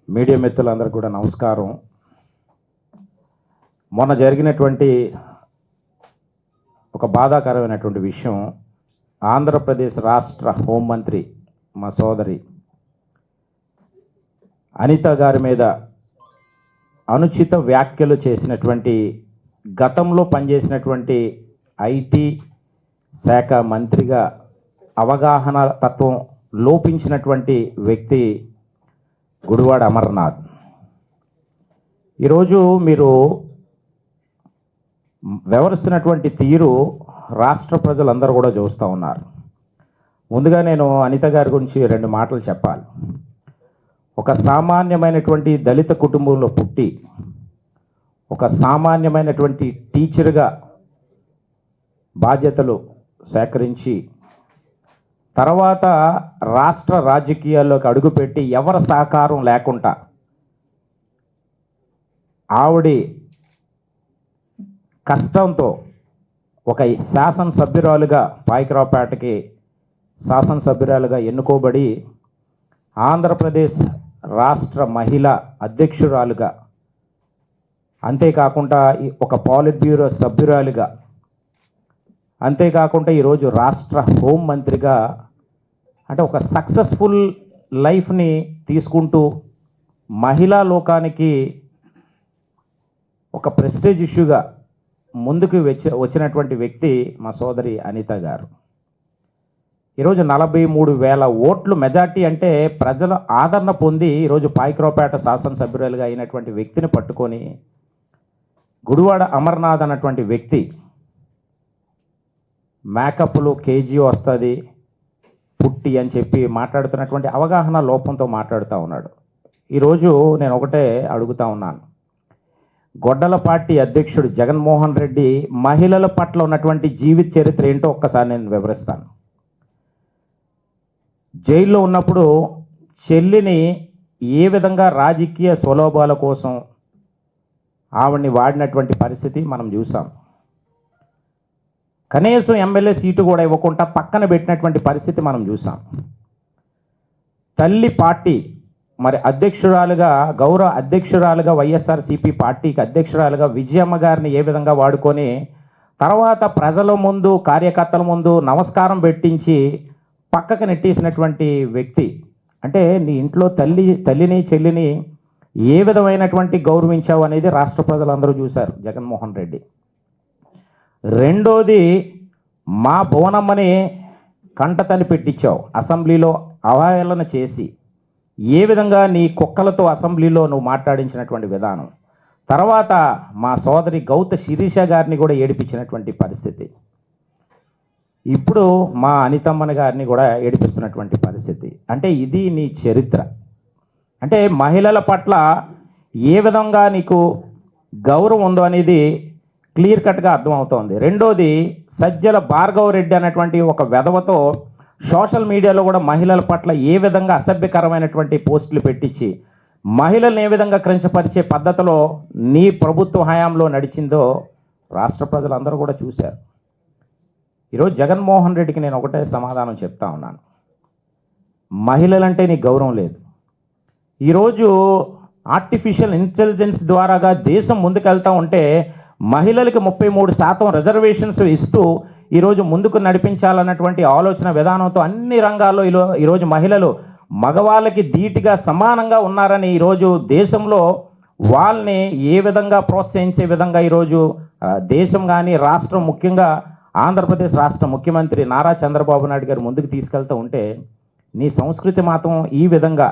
Media మిత్రులందరికీ కూడా నమస్కారం. మొన్న జరిగినటువంటి ఒక బాధాకరమైనటువంటి విషయం, ఆంధ్రప్రదేశ్ రాష్ట్ర హోంమంత్రి మా సోదరి అనిత గారి మీద అనుచిత వ్యాఖ్యలు చేసినటువంటి, గతంలో పనిచేసినటువంటి ఐటీ శాఖ మంత్రిగా అవగాహన తత్వం లోపించినటువంటి వ్యక్తి గుడివాడ అమర్నాథ్. ఈరోజు మీరు వ్యవహరిస్తున్నటువంటి తీరు రాష్ట్ర ప్రజలందరూ కూడా చూస్తూ ఉన్నారు. ముందుగా నేను అనిత గారి గురించి 2 మాటలు చెప్పాలి. ఒక సామాన్యమైనటువంటి దళిత కుటుంబంలో పుట్టి, ఒక సామాన్యమైనటువంటి టీచర్గా బాధ్యతలు సేకరించి, తర్వాత రాష్ట్ర రాజకీయాల్లోకి అడుగుపెట్టి ఎవరి సహకారం లేకుండా ఆవిడి కష్టంతో ఒక శాసనసభ్యురాలుగా, పాయకరావుపేటకి శాసనసభ్యురాలుగా ఎన్నుకోబడి ఆంధ్రప్రదేశ్ రాష్ట్ర మహిళా అధ్యక్షురాలుగా, అంతేకాకుండా ఒక పాలిట్ బ్యూరో సభ్యురాలుగా, అంతేకాకుండా ఈరోజు రాష్ట్ర హోంమంత్రిగా, అంటే ఒక సక్సెస్ఫుల్ లైఫ్ని తీసుకుంటూ మహిళా లోకానికి ఒక ప్రెస్టేజ్ ఇష్యూగా ముందుకు వచ్చినటువంటి వ్యక్తి మా సోదరి అనిత గారు. ఈరోజు 43,000 ఓట్లు మెజార్టీ, అంటే ప్రజల ఆదరణ పొంది ఈరోజు పాయకరావుపేట శాసనసభ్యురాలుగా అయినటువంటి వ్యక్తిని పట్టుకొని గుడివాడ అమర్నాథ్ అన్నటువంటి వ్యక్తి మేకప్లు కేజీ వస్తుంది పుట్టి అని చెప్పి మాట్లాడుతున్నటువంటి అవగాహన లోపంతో మాట్లాడుతూ ఉన్నాడు. ఈరోజు నేను ఒకటే అడుగుతా ఉన్నాను, గొడ్డల పార్టీ అధ్యక్షుడు జగన్మోహన్ రెడ్డి మహిళల పట్ల ఉన్నటువంటి జీవిత చరిత్ర ఏంటో ఒక్కసారి నేను వివరిస్తాను. జైల్లో ఉన్నప్పుడు చెల్లిని ఏ విధంగా రాజకీయ స్వలోభాల కోసం ఆవిడ్ని వాడినటువంటి పరిస్థితి మనం చూసాం. కనీసం ఎమ్మెల్యే సీటు కూడా ఇవ్వకుండా పక్కన పెట్టినటువంటి పరిస్థితి మనం చూసాం. తల్లి పార్టీ మరి అధ్యక్షురాలుగా, గౌరవ అధ్యక్షురాలుగా, వైఎస్ఆర్సీపీ పార్టీకి అధ్యక్షురాలుగా విజయమ్మ గారిని ఏ విధంగా వాడుకొని తర్వాత ప్రజల ముందు, కార్యకర్తల ముందు నమస్కారం పెట్టించి పక్కకు నెట్టేసినటువంటి వ్యక్తి. అంటే నీ ఇంట్లో తల్లిని చెల్లిని ఏ విధమైనటువంటి గౌరవించావు అనేది రాష్ట్ర ప్రజలందరూ చూశారు జగన్మోహన్ రెడ్డి. రెండోది, మా భువనమ్మని కంటతని పెట్టించావు, అసెంబ్లీలో అవహేళన చేసి ఏ విధంగా నీ కుక్కలతో అసెంబ్లీలో నువ్వు మాట్లాడించినటువంటి విధానం. తర్వాత మా సోదరి గౌత శిరీష గారిని కూడా ఏడిపించినటువంటి పరిస్థితి. ఇప్పుడు మా అనితమ్మని గారిని కూడా ఏడిపిస్తున్నటువంటి పరిస్థితి. అంటే ఇది నీ చరిత్ర. అంటే మహిళల పట్ల ఏ విధంగా నీకు గౌరవం ఉందో అనేది క్లియర్ కట్గా అర్థమవుతోంది. రెండోది, సజ్జల భార్గవ రెడ్డి అనేటువంటి ఒక వెధవతో సోషల్ మీడియాలో కూడా మహిళల పట్ల ఏ విధంగా అసభ్యకరమైనటువంటి పోస్టులు పెట్టించి మహిళలను ఏ విధంగా క్రించపరిచే పద్ధతిలో నీ ప్రభుత్వ హయాంలో నడిచిందో రాష్ట్ర ప్రజలందరూ కూడా చూశారు. ఈరోజు జగన్మోహన్ రెడ్డికి నేను ఒకటే సమాధానం చెప్తా ఉన్నాను, మహిళలంటే నీకు గౌరవం లేదు. ఈరోజు ఆర్టిఫిషియల్ ఇంటెలిజెన్స్ ద్వారాగా దేశం ముందుకెళ్తూ ఉంటే మహిళలకి 33% రిజర్వేషన్స్ ఇస్తూ ఈరోజు ముందుకు నడిపించాలన్నటువంటి ఆలోచన విధానంతో అన్ని రంగాల్లో ఈరోజు మహిళలు మగవాళ్ళకి ధీటుగా సమానంగా ఉన్నారని ఈరోజు దేశంలో వాళ్ళని ఏ విధంగా ప్రోత్సహించే విధంగా ఈరోజు దేశం కానీ రాష్ట్రం, ముఖ్యంగా ఆంధ్రప్రదేశ్ రాష్ట్ర ముఖ్యమంత్రి నారా చంద్రబాబు నాయుడు గారు ముందుకు తీసుకెళ్తూ ఉంటే నీ సంస్కృతి మాత్రం ఈ విధంగా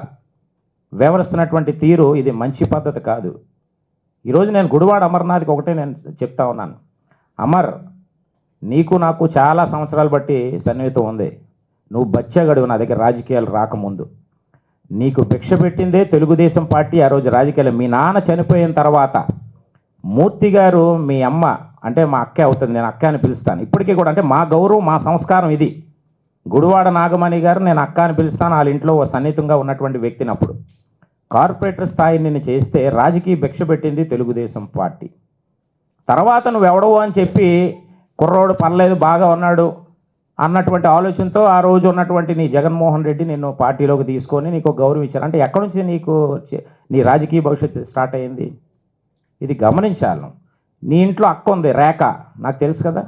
వ్యవహరిస్తున్నటువంటి తీరు ఇది మంచి పద్ధతి కాదు. ఈరోజు నేను గుడివాడ అమర్నాథ్కి ఒకటే నేను చెప్తా ఉన్నాను, అమర్, నీకు నాకు చాలా సంవత్సరాలు బట్టి సన్నిహితం ఉంది. నువ్వు బచ్చగడువు నా దగ్గర రాజకీయాలు రాకముందు. నీకు భిక్ష పెట్టిందే తెలుగుదేశం పార్టీ. ఆ రోజు రాజకీయాలు మీ నాన్న చనిపోయిన తర్వాత మూర్తి గారు, మీ అమ్మ అంటే మా అక్కే అవుతుంది, నేను అక్క అని పిలుస్తాను ఇప్పటికీ కూడా. అంటే మా గౌరవం, మా సంస్కారం ఇది. గుడివాడ నాగమణి గారు నేను అక్క అని పిలుస్తాను, వాళ్ళ ఇంట్లో సన్నిహితంగా ఉన్నటువంటి వ్యక్తినప్పుడు. కార్పొరేటర్ స్థాయి నిన్ను చేస్తే రాజకీయ భిక్ష పెట్టింది తెలుగుదేశం పార్టీ. తర్వాత నువ్వు ఎవడవు అని చెప్పి కుర్రోడు పర్లేదు బాగా ఉన్నాడు అన్నటువంటి ఆలోచనతో ఆ రోజు ఉన్నటువంటి నీ జగన్మోహన్ రెడ్డి నిన్ను పార్టీలోకి తీసుకొని నీకు గౌరవం ఇచ్చారు. అంటే ఎక్కడి నుంచి నీకు నీ రాజకీయ భవిష్యత్తు స్టార్ట్ అయింది? ఇది గమనించాలి. నీ ఇంట్లో అక్క ఉంది రేఖ, నాకు తెలుసు కదా.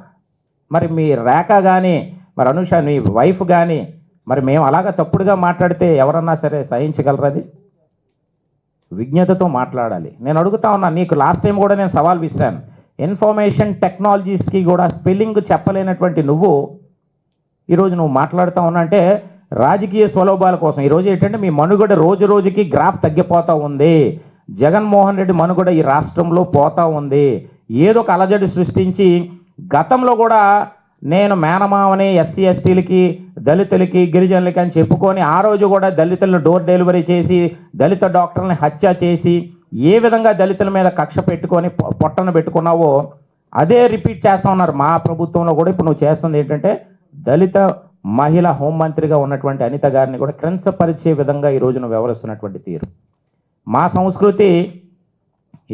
మరి మీ రేఖ కానీ మరి అనుష నీ వైఫ్ కానీ మరి మేము అలాగా తప్పుడుగా మాట్లాడితే ఎవరన్నా సరే సహించగలరు? అది విజ్ఞతతో మాట్లాడాలి. నేను అడుగుతా ఉన్నా, నీకు లాస్ట్ టైం కూడా నేను సవాల్ విసిరాను. ఇన్ఫర్మేషన్ టెక్నాలజీస్కి కూడా స్పెల్లింగ్ చెప్పలేనటువంటి నువ్వు ఈరోజు నువ్వు మాట్లాడుతూ ఉన్నా అంటే రాజకీయ స్వలోభాల కోసం. ఈరోజు ఏంటంటే మీ మనుగడ రోజు రోజుకి గ్రాఫ్ తగ్గిపోతూ ఉంది. జగన్మోహన్ రెడ్డి మనుగడ ఈ రాష్ట్రంలో పోతూ ఉంది. ఏదో ఒక అలజడి సృష్టించి గతంలో కూడా నేను మేనమావని ఎస్సీ ఎస్టీలకి దళితులకి గిరిజనులకి అని చెప్పుకొని ఆ రోజు కూడా దళితులను డోర్ డెలివరీ చేసి దళిత డాక్టర్ని హత్య చేసి ఏ విధంగా దళితుల మీద కక్ష పెట్టుకొని పొట్టను పెట్టుకున్నావో అదే రిపీట్ చేస్తూ ఉన్నారు మా ప్రభుత్వంలో కూడా. ఇప్పుడు నువ్వు చేస్తుంది ఏంటంటే దళిత మహిళా హోంమంత్రిగా ఉన్నటువంటి అనిత గారిని కూడా కించపరిచే విధంగా ఈరోజు నువ్వు వ్యవహరిస్తున్నటువంటి తీరు. మా సంస్కృతి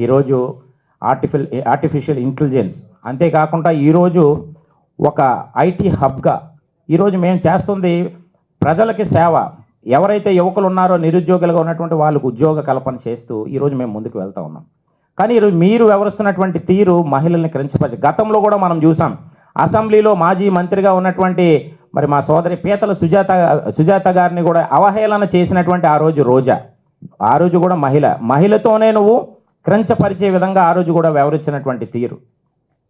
ఈరోజు ఆర్టిఫిషియల్ ఇంటెలిజెన్స్, అంతేకాకుండా ఈరోజు ఒక ఐటీ హబ్గా ఈరోజు మేము చేస్తుంది ప్రజలకి సేవ. ఎవరైతే యువకులు ఉన్నారో నిరుద్యోగులుగా ఉన్నటువంటి వాళ్ళకు ఉద్యోగ కల్పన చేస్తూ ఈరోజు మేము ముందుకు వెళ్తూ ఉన్నాం. కానీ ఈరోజు మీరు వ్యవహరిస్తున్నటువంటి తీరు మహిళల్ని కించపరిచి, గతంలో కూడా మనం చూసాం అసెంబ్లీలో మాజీ మంత్రిగా ఉన్నటువంటి మరి మా సోదరి పీతల సుజాత గారిని కూడా అవహేళన చేసినటువంటి ఆ రోజు రోజా, ఆ రోజు కూడా మహిళతోనే నువ్వు క్రంచపరిచే విధంగా ఆ రోజు కూడా వ్యవహరించినటువంటి తీరు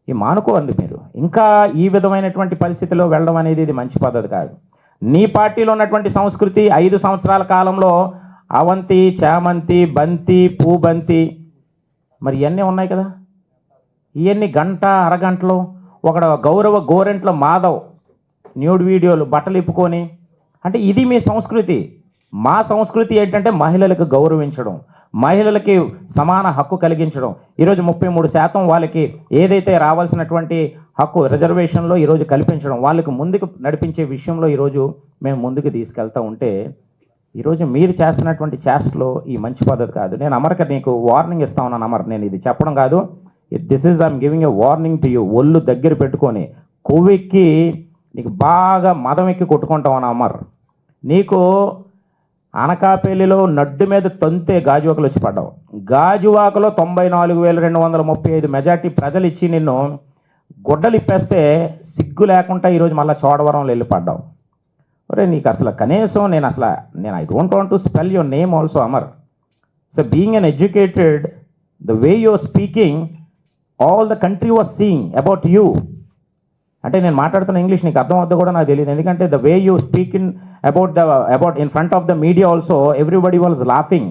ఈ మానుకోండి మీరు. ఇంకా ఈ విధమైనటువంటి పరిస్థితిలో వెళ్ళడం అనేది ఇది మంచి పద్ధతి కాదు. నీ పార్టీలో ఉన్నటువంటి సంస్కృతి 5 సంవత్సరాల కాలంలో అవంతి, చామంతి, బంతి, పూబంతి మరి ఇవన్నీ ఉన్నాయి కదా. ఇవన్నీ గంట అరగంటలో ఒక గౌరవ గోరెంట్ల మాధవ్ న్యూడ్ వీడియోలు బట్టలు ఇప్పుకొని, అంటే ఇది మీ సంస్కృతి. మా సంస్కృతి ఏంటంటే మహిళలకు గౌరవించడం, మహిళలకి సమాన హక్కు కలిగించడం. ఈరోజు 33% వాళ్ళకి ఏదైతే రావాల్సినటువంటి హక్కు రిజర్వేషన్లో ఈరోజు కల్పించడం, వాళ్ళకి ముందుకు నడిపించే విషయంలో ఈరోజు మేము ముందుకు తీసుకెళ్తూ ఉంటే ఈరోజు మీరు చేస్తున్నటువంటి చేష్టలో ఈ మంచి పద్ధతి కాదు. నేను అమర్కి నీకు వార్నింగ్ ఇస్తా ఉన్నాను అమర్. నేను ఇది చెప్పడం కాదు, this is I'm giving a warning to you. ఒళ్ళు దగ్గర పెట్టుకొని కొవ్వెక్కి నీకు బాగా మదం ఎక్కి కొట్టుకుంటావు అన్న అమర్. నీకు అనకాపల్లిలో నడ్డు మీద తంతే గాజువాకలు వచ్చి పడ్డావు. గాజువాకలో 94,235 మెజార్టీ ప్రజలు ఇచ్చి నిన్ను గుడ్డలు ఇప్పేస్తే సిగ్గు లేకుండా ఈరోజు మళ్ళీ చోడవరంలో వెళ్ళి పడ్డావు. ఒరే నీకు అసలు కనీసం నేను I don't want to spell your name also Amar. So being uneducated, the way you're speaking, all the country was seeing about you. అంటే నేను మాట్లాడుతున్న ఇంగ్లీష్ నీకు అర్థం అవుతుందో కూడా నాకు తెలియదు. ఎందుకంటే the way you speak in about in front of the media also everybody was laughing.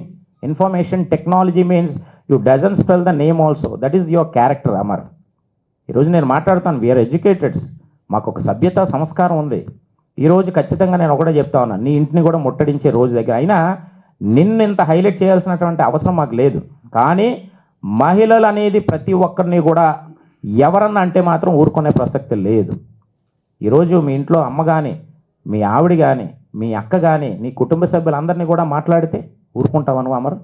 Information technology means you doesn't spell the name also. That is your character Amar. ఈరోజు నేను మాట్లాడుతాను, వీఆర్ ఎడ్యుకేటెడ్స్, మాకు ఒక సభ్యత సంస్కారం ఉంది. ఈరోజు ఖచ్చితంగా నేను ఒకటే చెప్తా ఉన్నాను, నీ ఇంటిని కూడా ముట్టడించే రోజు దగ్గర. అయినా నిన్ను ఇంత హైలైట్ చేయాల్సినటువంటి అవసరం మాకు లేదు. కానీ మహిళలు అనేది ప్రతి ఒక్కరిని కూడా ఎవరన్నా అంటే మాత్రం ఊరుకునే ప్రసక్తి లేదు. ఈరోజు మీ ఇంట్లో అమ్మ కానీ, మీ ఆవిడ కానీ, మీ అక్క కానీ, నీ కుటుంబ సభ్యులందరినీ కూడా మాట్లాడితే ఊరుకుంటావు నువ్వు అమర్?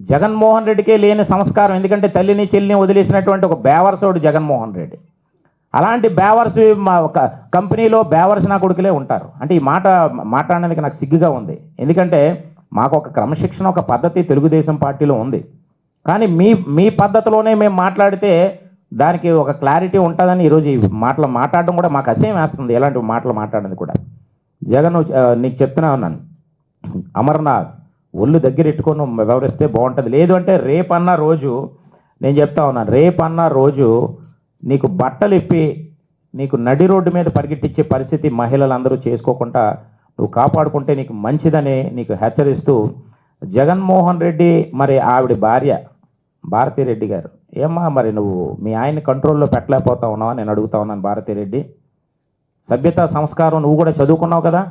జగన్మోహన్ రెడ్డికే లేని సంస్కారం. ఎందుకంటే తల్లిని చెల్లిని వదిలేసినటువంటి ఒక బేవర్సోడు జగన్మోహన్ రెడ్డి. అలాంటి బేవర్స్ మా ఒక కంపెనీలో బేవర్స్ నా కొడుకులే ఉంటారు. అంటే ఈ మాట మాట్లాడడానికి నాకు సిగ్గుగా ఉంది. ఎందుకంటే మాకు ఒక క్రమశిక్షణ, ఒక పద్ధతి తెలుగుదేశం పార్టీలో ఉంది. కానీ మీ పద్ధతిలోనే మేము మాట్లాడితే దానికి ఒక క్లారిటీ ఉంటుందని ఈరోజు ఈ మాటలు మాట్లాడడం కూడా మాకు అసహ్యం వేస్తుంది. ఎలాంటి మాటలు మాట్లాడడం కూడా. జగన్ నీకు చెప్తున్నా ఉన్నాను అమర్నాథ్, ఒళ్ళు దగ్గర ఎట్టుకొని వ్యవహరిస్తే బాగుంటుంది. లేదు అంటే రేపన్న రోజు నేను చెప్తా ఉన్నాను, రేపన్న రోజు నీకు బట్టలు ఇప్పి నీకు నడి రోడ్డు మీద పరిగెట్టించే పరిస్థితి మహిళలందరూ చేసుకోకుండా నువ్వు కాపాడుకుంటే నీకు మంచిదని నీకు హెచ్చరిస్తూ, జగన్మోహన్ రెడ్డి మరి ఆవిడ భార్య భారతీరెడ్డి గారు, ఏమ్మా మరి నువ్వు మీ ఆయన్ని కంట్రోల్లో పెట్టలేకపోతా ఉన్నావా నేను అడుగుతా ఉన్నాను. భారతీరెడ్డి, సభ్యత సంస్కారం నువ్వు కూడా చదువుకున్నావు కదా.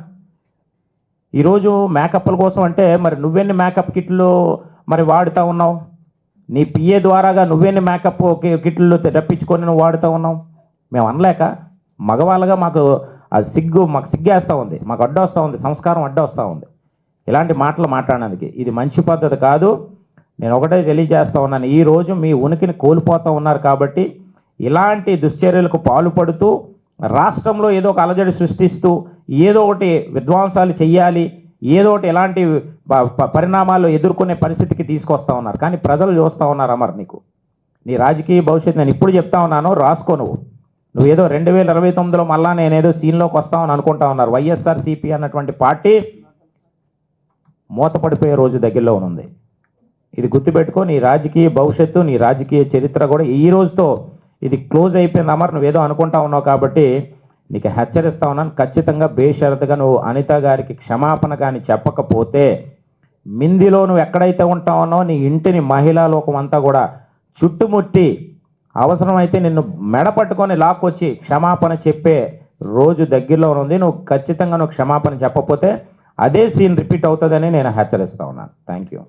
ఈరోజు మేకప్ల కోసం అంటే మరి నువ్వెన్ని మేకప్ కిట్లు మరి వాడుతూ ఉన్నావు? నీ పిఏ ద్వారాగా నువ్వెన్ని మేకప్ కిట్లు రప్పించుకొని నువ్వు వాడుతూ ఉన్నావు? మేము అనలేక మగవాళ్ళగా మాకు సిగ్గేస్తూ ఉంది, మాకు అడ్డొస్తూ ఉంది, సంస్కారం అడ్డొస్తూ ఉంది ఇలాంటి మాటలు మాట్లాడడానికి. ఇది మంచి పద్ధతి కాదు. నేను ఒకటే తెలియజేస్తూ ఉన్నాను, ఈరోజు మీ ఉనికిని కోల్పోతూ ఉన్నారు కాబట్టి ఇలాంటి దుశ్చర్యలకు పాల్పడుతూ రాష్ట్రంలో ఏదో ఒక అలజడి సృష్టిస్తూ ఏదో ఒకటి విధ్వంసాలు చెయ్యాలి, ఏదో ఒకటి ఎలాంటి పరిణామాలు ఎదుర్కొనే పరిస్థితికి తీసుకొస్తా ఉన్నారు. కానీ ప్రజలు చూస్తూ ఉన్నారు అమర్, నీకు నీ రాజకీయ భవిష్యత్తు నేను ఇప్పుడు చెప్తా ఉన్నాను, రాసుకో. నువ్వేదో 2029లో మళ్ళా నేనేదో సీన్లోకి వస్తామని అనుకుంటా ఉన్నారు. వైఎస్ఆర్సీపీ అన్నటువంటి పార్టీ మూతపడిపోయే రోజు దగ్గరలో ఉంది. ఇది గుర్తుపెట్టుకో. నీ రాజకీయ భవిష్యత్తు, నీ రాజకీయ చరిత్ర కూడా ఈ రోజుతో ఇది క్లోజ్ అయిపోయింది అమర్. నువ్వేదో అనుకుంటా ఉన్నావు కాబట్టి నీకు హెచ్చరిస్తా ఉన్నాను. ఖచ్చితంగా బేషరతుగా నువ్వు అనిత గారికి క్షమాపణ కానీ చెప్పకపోతే మిందిలో నువ్వు ఎక్కడైతే ఉంటా ఉన్నావో నీ ఇంటిని మహిళా లోకం అంతా కూడా చుట్టుముట్టి అవసరమైతే నిన్ను మెడ పట్టుకొని లాక్కొచ్చి క్షమాపణ చెప్పే రోజు దగ్గరలో ఉంది. నువ్వు ఖచ్చితంగా క్షమాపణ చెప్పకపోతే అదే సీన్ రిపీట్ అవుతుందని నేను హెచ్చరిస్తా ఉన్నాను. Thank you.